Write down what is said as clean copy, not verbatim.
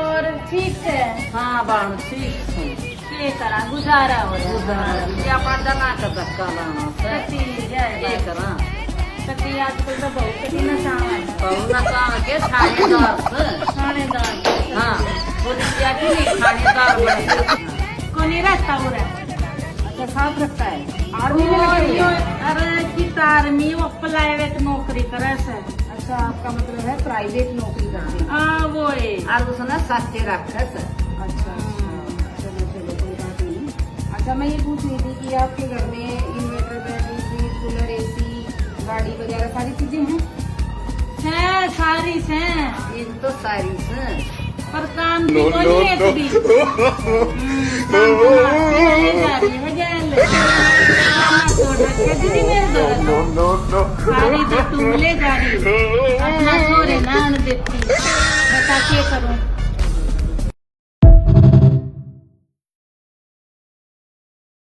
और ठीक है। हाँ बाण ठीक है। ये करा गुजारा हो ये अपना जना का धक्का लाना से ये करा कति आजकल तो बहुत कठिन सामान बहुना काम के थानेदार से थानेदार हाँ पुलिस की नहीं थानेदार बने कोनी रहता हो रहा अच्छा साथ रखता है आर्मी में लगे हुए हैं। अरे कित आर्मी वो प्राइवेट नौकरी करे से। अच्छा आपका मतलब है प्राइवेट नौकरी करते हैं हाँ वो है। और उसने सस्ते रखे से अच्छा चलो चलो कोई बात नहीं। अच्छा मैं ये पूछ रही थी कि आपके घर में inverter battery fridge cooler AC गाड़ी वगैरह सारी चीजें हैं है सारी से ये तो सारी से पर काम की कोई एक भी काम तो ले जा रही है जेल छोड़ रखे दीदी मेरे घर सारी तो तुम ले जा रही अपना सोरे नान देती बता क्या करूं।